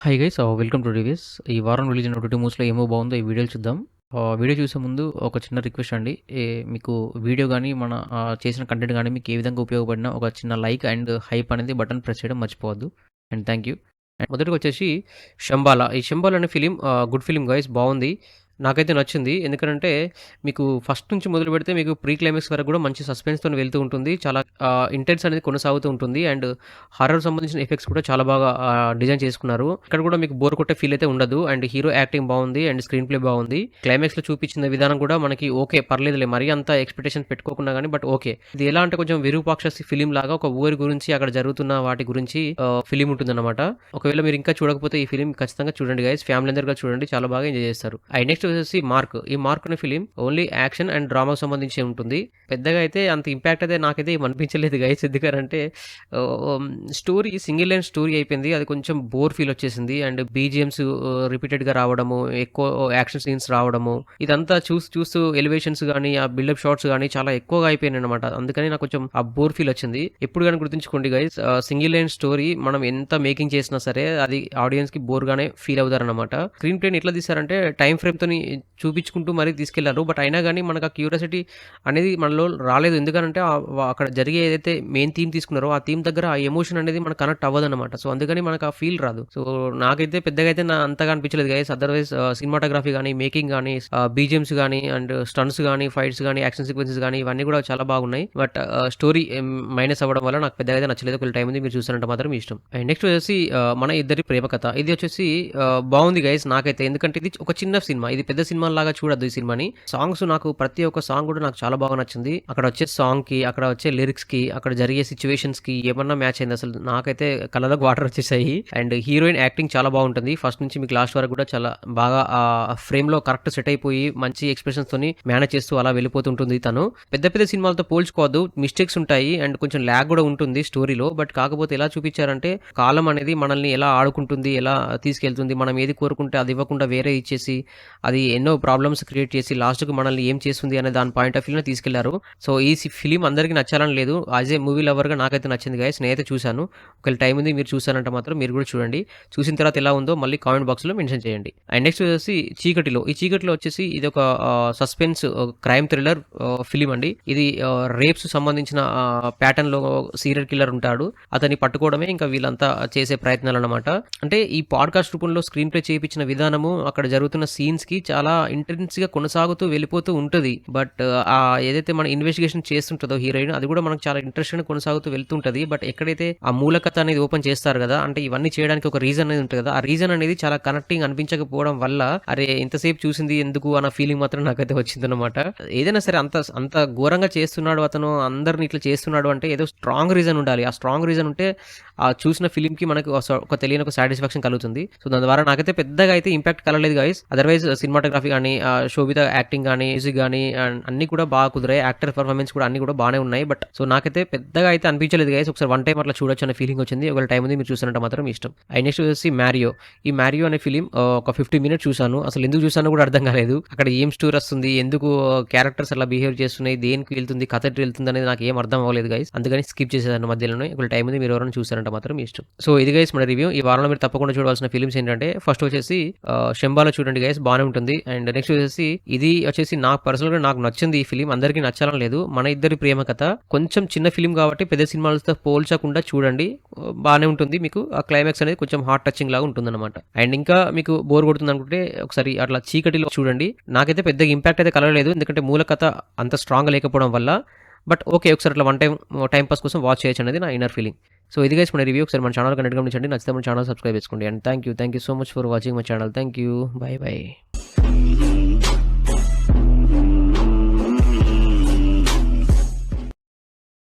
Hi guys welcome two reviews. ఈ వారం release అయిన ఓటీటీ మూవీస్‌లో ఏమో బాగుందో ఈ వీడియోలు చూద్దాం. వీడియో చూసే ముందు ఒక చిన్న రిక్వెస్ట్ అండి. మీకు వీడియో గానీ, మన చేసిన కంటెంట్ గానీ మీకు ఏ విధంగా ఉపయోగపడినా ఒక చిన్న లైక్ అండ్ హైప్ అనేది బటన్ ప్రెస్ చేయడం మర్చిపోవద్దు. And thank you. అండ్ మొదటిగా వచ్చేసి 'శంబాల'. ఈ 'శంబాల' అనే ఫిలిం గుడ్ ఫిలిం గైస్, బాగుంది. నాకైతే నచ్చింది. ఎందుకంటే మీకు ఫస్ట్ నుంచి మొదలుపెడితే మీకు ప్రీ క్లైమాక్స్ వరకు కూడా మంచి సస్పెన్స్‌తోని వెళ్తూ ఉంటుంది. చాలా ఇంటెన్స్ అనేది కొనసాగుతూ ఉంటుంది. అండ్ హారర్ సంబంధించిన ఎఫెక్ట్స్ కూడా చాలా బాగా డిజైన్ చేసుకున్నారు. ఇక్కడ కూడా మీకు బోర్ కొట్టే ఫీల్ అయితే ఉండదు. అండ్ హీరో యాక్టింగ్ బాగుంది. అండ్ స్క్రీన్ ప్లే బాగుంది. క్లైమాక్స్‌లో చూపించిన విధానం కూడా మనకి ఓకే, పర్లేదులే, మరీ అంత ఎక్స్‌పెక్టేషన్స్ పెట్టుకోకున్నా గానీ బట్ ఓకే. ఇది ఎలా అంటే కొంచెం విరూపాక్ష ఫిలిం లాగా ఒక ఊరి గురించి, అక్కడ జరుగుతున్న వాటి గురించి ఫిలిం ఉంటుందన్నమాట. ఒకవేళ మీరు ఇంకా చూడకపోతే ఈ ఫిలిం ఖచ్చితంగా చూడండి గైస్. ఫ్యామిలీ అందరిగా చూడండి, చాలా బాగా ఎంజాయ్ చేస్తారు. నెక్స్ట్ వచ్చేసి 'మార్క్'. ఈ 'మార్క్' అనే ఫిలిం ఓన్లీ యాక్షన్ అండ్ డ్రామాకు సంబంధించి ఉంటుంది. పెద్దగా అయితే అంత ఇంపాక్ట్ అయితే నాకైతే ఏం అనిపించలేదు గైస్. ఎందుకంటే స్టోరీ సింగిల్ లైన్ స్టోరీ అయిపోయింది. అది కొంచెం బోర్ ఫీల్ వచ్చేసింది. అండ్ బీజిఎమ్స్ రిపీటెడ్‌గా రావడము, ఎక్కువ యాక్షన్ సీన్స్ రావడము, ఇదంతా చూస్తూ ఎలివేషన్స్ గానీ, ఆ బిల్డప్ షాట్స్ గానీ చాలా ఎక్కువగా అయిపోయినాయనమాట. అందుకని నాకు కొంచెం ఆ బోర్ ఫీల్ వచ్చింది. ఎప్పుడు గాని గుర్తుంచుకోండి గైస్, సింగిల్ లైన్ స్టోరీ మనం ఎంత మేకింగ్ చేసినా సరే అది ఆడియన్స్‌కి బోర్‌గానే ఫీల్ అవుతారనమాట. స్క్రీన్ ప్లేని ఎట్లా తీశారంటే టైమ్ ఫ్రేమ్‌తోని చూపించుకుంటూ మరీ తీసుకెళ్లారు. బట్ అయినా గానీ మనకు ఆ క్యూరియాసిటీ అనేది మనలో రాలేదు. ఎందుకనంటే అక్కడ జరిగే ఏదైతే మెయిన్ థీమ్ తీసుకున్నారో ఆ థీమ్ దగ్గర ఆ ఎమోషన్ అనేది మనకు కనెక్ట్ అవ్వదన్నమాట. సో అందుకని మనకు ఆ ఫీల్ రాదు. సో నాకైతే పెద్దగా అయితే అంతగా అనిపించలేదు గైస్. అదర్వైజ్ సినిమాటోగ్రఫీ గానీ, మేకింగ్ గానీ, బీజిఎమ్స్ గానీ, అండ్ స్టంట్స్ గానీ, ఫైట్స్ గానీ, యాక్షన్ సీక్వెన్సెస్ గానీ ఇవన్నీ కూడా చాలా బాగున్నాయి. బట్ స్టోరీ మైనస్ అవ్వడం వల్ల నాకు పెద్దగా అయితే నచ్చలేదు. ఒకవేళ టైం ఉంది మీరు చూసారంటే మాత్రం ఇష్టం. అండ్ నెక్స్ట్ వచ్చేసి మన ఇద్దరి ప్రేమ కథ. ఇది వచ్చేసి బాగుంది గైస్ నాకైతే. ఎందుకంటే ఇది ఒక చిన్న సినిమా, ఇది పెద్ద సినిమా లాగా చూడద్దు ఈ సినిమాని. సాంగ్స్ నాకు ప్రతి ఒక్క సాంగ్ కూడా నాకు చాలా బాగా నచ్చింది. అక్కడ వచ్చే సాంగ్ కి, అక్కడ వచ్చే లిరిక్స్ కి, అక్కడ జరిగే సిచ్యువేషన్స్ కి ఏమన్నా మ్యాచ్ అయింది. అసలు నాకైతే కళ్ళలోకి వాటర్ వచ్చేసాయి. అండ్ హీరోయిన్ యాక్టింగ్ చాలా బాగుంటుంది. ఫస్ట్ నుంచి మీకు లాస్ట్ వరకు కూడా చాలా బాగా ఆ ఫ్రేమ్ లో కరెక్ట్ సెట్ అయిపోయి మంచి ఎక్స్ప్రెషన్స్ తోని మేనేజ్ చేస్తూ అలా వెళ్ళిపోతుంటుంది తను. పెద్ద పెద్ద సినిమాలతో పోల్చుకోవద్దు, మిస్టేక్స్ ఉంటాయి అండ్ కొంచెం ల్యాగ్ కూడా ఉంటుంది స్టోరీలో. బట్ కాకపోతే ఎలా చూపించారంటే కాలం అనేది మనల్ని ఎలా ఆడుకుంటుంది, ఎలా తీసుకెళ్తుంది, మనం ఏది కోరుకుంటే అది ఇవ్వకుండా వేరే ఇచ్చేసి అది ఎన్నో ప్రాబ్లమ్స్ క్రియేట్ చేసి లాస్ట్‌కి మనల్ని ఏం చేస్తుంది అనే దాని పాయింట్ ఆఫ్ వ్యూలో తీసుకెళ్లారు. సో ఈ ఫిలిం అందరికీ నచ్చాలని లేదు. యాజ్ ఏ మూవీ లవర్‌గా నాకైతే నచ్చింది గైస్. నేనైతే చూసాను. ఒకవేళ టైం ఉంది మీరు చూసారంటే మాత్రం మీరు కూడా చూడండి. చూసిన తర్వాత ఎలా ఉందో మళ్ళీ కామెంట్ బాక్స్‌లో మెన్షన్ చేయండి. అండ్ నెక్స్ట్ వచ్చేసి 'చీకటిలో'. ఈ 'చీకటిలో' వచ్చేసి ఇది ఒక సస్పెన్స్ క్రైమ్ థ్రిల్లర్ ఫిలిం అండి. ఇది రేప్స్ సంబంధించిన ప్యాటర్న్‌లో సీరియల్ కిల్లర్ ఉంటాడు. అతన్ని పట్టుకోవడమే ఇంకా వీళ్ళంతా చేసే ప్రయత్నాలన్నమాట. అంటే ఈ పాడ్‌కాస్ట్ రూపంలో స్క్రీన్ ప్లే చేయించిన విధానము, అక్కడ జరుగుతున్న సీన్స్‌కి చాలా ఇంటెన్స్‌గా కొనసాగుతూ వెళ్ళిపోతూ ఉంటది. బట్ ఏదైతే మన ఇన్వెస్టిగేషన్ చేస్తుంటదో హీరోయిన్, అది కూడా మనకు చాలా ఇంట్రెస్టింగ్‌గా కొనసాగుతూ వెళ్తుంటది. బట్ ఎక్కడైతే ఆ మూల కథ అనేది ఓపెన్ చేస్తారు కదా, అంటే ఇవన్నీ చేయడానికి ఒక రీజన్ అనేది ఉంటుంది కదా, ఆ రీజన్ అనేది చాలా కనెక్టింగ్ అనిపించకపోవడం వల్ల అరే ఇంతసేపు చూసింది ఎందుకు అన్న ఫీలింగ్ మాత్రం నాకైతే వచ్చిందనమాట. ఏదైనా సరే అంత ఘోరంగా చేస్తున్నాడు అతను, అందరిని ఇట్లా చేస్తున్నాడు అంటే ఏదో స్ట్రాంగ్ రీజన్ ఉండాలి. ఆ స్ట్రాంగ్ రీజన్ ఉంటే ఆ చూసిన ఫిలింకి మనకు ఒక తెలియని ఒక సాటిస్ఫాక్షన్ కలుగుతుంది. సో దాని ద్వారా నాకైతే పెద్దగా అయితే ఇంపాక్ట్ కలగలేదు గైస్. అదర్వైజ్ సినిమాటోగ్రఫీ కానీ, శోభిత యాక్టింగ్ కానీ, మ్యూజిక్ కానీ అన్ని కూడా బాగా కుదిరాయి. యాక్టర్ పర్ఫార్మెన్స్ కూడా అన్ని కూడా బాగానే ఉన్నాయి. బట్ సో నాకైతే పెద్దగా అయితే అనిపించలేదు గైస్. ఒకసారి వన్ టైం అట్లా చూడొచ్చు అనే ఫీలింగ్ వచ్చింది. ఒకవేళ టైం ఉంది మీరు చూసారంటే మాత్రం ఇష్టం. నెక్స్ట్ వచ్చేసి 'మ్యారియో'. ఈ 'మ్యారియో' అనే ఫిలిం ఒక 50 మినిట్స్ చూసాను. అసలు ఎందుకు చూసానో కూడా అర్థం కాలేదు. అక్కడ ఏం స్టోరీ వస్తుంది, ఎందుకు క్యారెక్టర్స్ అలా బిహేవ్ చేస్తున్నాయి, దేనికి వెళ్తుంది, కథ ఎటు వెళ్తుంది అనేది నాకు ఏం అర్థం అవ్వలేదు గైస్. అందుకని స్కిప్ చేసేదాన్ని మధ్యలోనే. ఒకవేళ టైం ఉంది మీరు ఎవరైనా చూసారంటే మాత్రం ఇష్టం. సో ఇది గైస్ మన రివ్యూ. ఈ వారంలో మీరు తప్పకుండా చూడాల్సిన ఫిలిమ్స్ ఏంటంటే ఫస్ట్ వచ్చేసి 'శంబాల' చూడండి గైస్, బాగానే ఉంటుంది. అండ్ నెక్స్ట్ వచ్చేసి ఇది వచ్చేసి నాకు పర్సనల్గా నాకు నచ్చింది ఈ ఫిలిం. అందరికీ నచ్చాలని లేదు. మన ఇద్దరి ప్రేమ కథ కొంచెం చిన్న ఫిలిం కాబట్టి పెద్ద సినిమాలతో పోల్చకుండా చూడండి, బాగానే ఉంటుంది. మీకు ఆ క్లైమాక్స్ అనేది కొంచెం హార్ట్ టచింగ్ లాగా ఉంటుంది అనమాట. అండ్ ఇంకా మీకు బోర్ కొడుతుంది అనుకుంటే ఒకసారి అట్లా 'చీకటిలో' చూడండి. నాకైతే పెద్దగా ఇంపాక్ట్ అయితే కలగలేదు, ఎందుకంటే మూల కథ అంత స్ట్రాంగ్ లేకపోవడం వల్ల. బట్ ఓకే, ఒకసారి అట్లా టైం పాస్ కోసం వాచ్ చేయొచ్చు అనేది నా ఇన్నర్ ఫీలింగ్. సో ఇది గైస్ మన రివ్యూ. ఒకసారి మన ఛానల్ కనెక్ట్ గమనించండి. నచ్చితే మన ఛానల్ సబ్స్క్రైబ్ చేసుకోండి. And thank you so much for watching my channel. Thank you, by by.